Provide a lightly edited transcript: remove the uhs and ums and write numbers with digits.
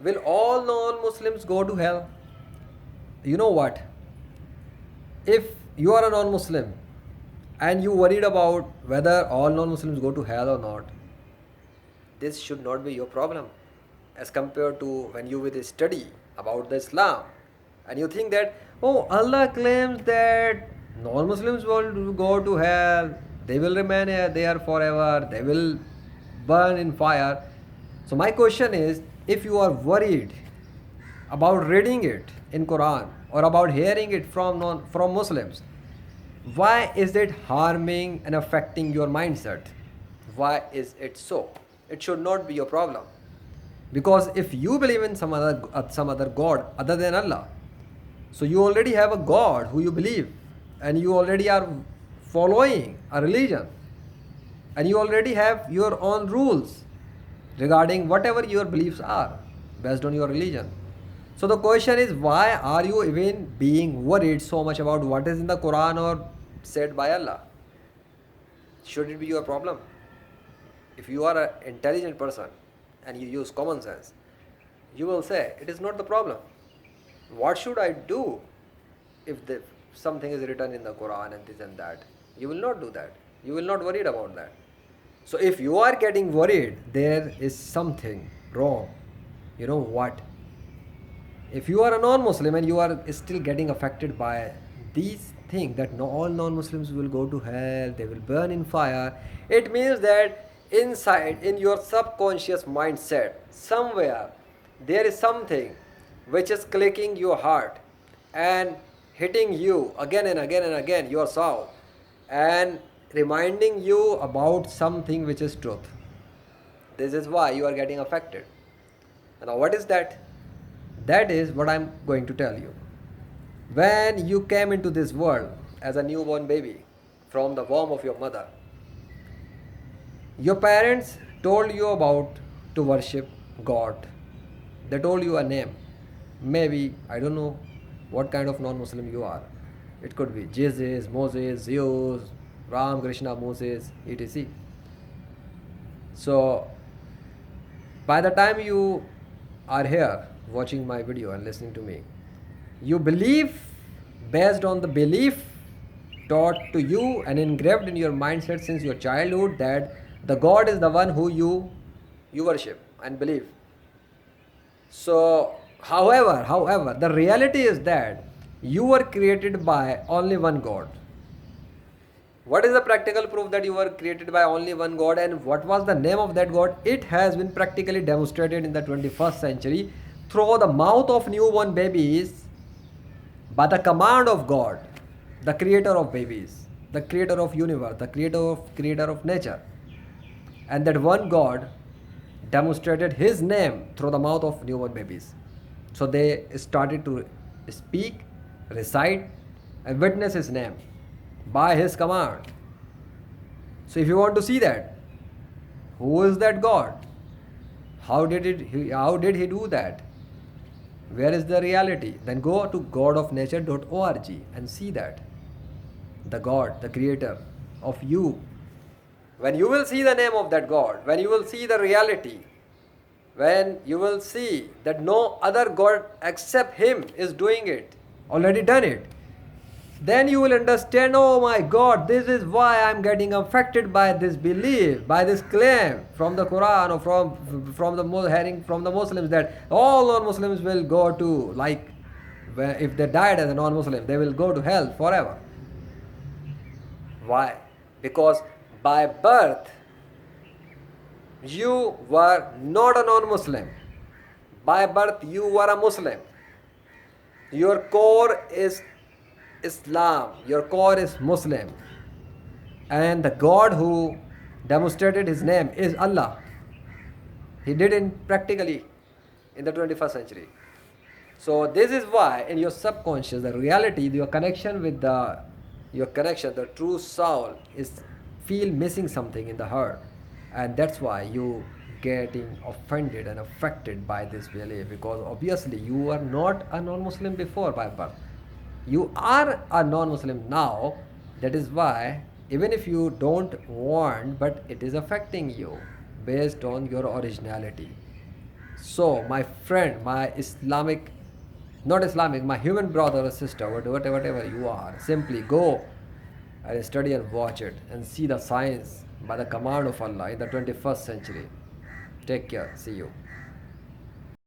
Will all non-Muslims go to hell? You know what? If you are a non-Muslim and you worried about whether all non-Muslims go to hell or not, this should not be your problem as compared to when you will study about the Islam and you think that, oh, Allah claims that non-Muslims will go to hell, they will remain there forever, they will burn in fire. So my question is, if you are worried about reading it in Quran or about hearing it from Muslims, why is it harming and affecting your mindset? Why is it so? It should not be your problem. Because if you believe in some other god other than Allah, so you already have a God who you believe, and you already are following a religion, and you already have your own rules regarding whatever your beliefs are based on your religion. So the question is, why are you even being worried so much about what is in the Quran or said by Allah? Should it be your problem? If you are an intelligent person and you use common sense, you will say it is not the problem. What should I do if something is written in the Quran and this and that? You will not do that. You will not worried about that. So if you are getting worried, there is something wrong. You know what? If you are a non-Muslim and you are still getting affected by these things that all non-Muslims will go to hell, they will burn in fire, it means that inside in your subconscious mindset, somewhere there is something which is clicking your heart and hitting you again and again and again, your soul, and reminding you about something which is truth. This is why you are getting affected. Now, what is that? That is what I'm going to tell you. When you came into this world as a newborn baby from the womb of your mother, your parents told you about to worship God. They told you a name. Maybe, I don't know what kind of non Muslim you are. It could be Jesus, Moses, Zeus, Ram, Krishna, Moses, etc. So, by the time you are here watching my video and listening to me, you believe based on the belief taught to you and engraved in your mindset since your childhood that the God is the one who you worship and believe. So, however, the reality is that you were created by only one God. What is the practical proof that you were created by only one God, and what was the name of that God? It has been practically demonstrated in the 21st century through the mouth of newborn babies by the command of God, the creator of babies, the creator of universe, the creator of nature. And that one God demonstrated his name through the mouth of newborn babies. So they started to speak, recite, and witness his name by his command. So if you want to see that, who is that God? How did he do that? Where is the reality? Then go to godofnature.org and see that. The God, the creator of you. When you will see the name of that God, when you will see the reality, when you will see that no other God except Him is doing it, already done it, then you will understand, oh my God, this is why I'm getting affected by this belief, by this claim from the Quran or from the Muslims that all non-Muslims will go to, like, if they died as a non-Muslim, they will go to hell forever. Why? Because by birth you were not a non-Muslim. By birth you were a Muslim. Your core is Islam, your core is Muslim, and the God who demonstrated his name is Allah. He did it practically in the 21st century. So this is why in your subconscious, the reality, the true soul is feel missing something in the heart, and that's why you getting offended and affected by this belief, because obviously you are not a non-Muslim before by birth. You are a non-Muslim now. That is why even if you don't want, but it is affecting you based on your originality. So, my friend, my Islamic, not Islamic, my human brother or sister, whatever you are, simply go and study and watch it and see the science by the command of Allah in the 21st century. Take care. See you.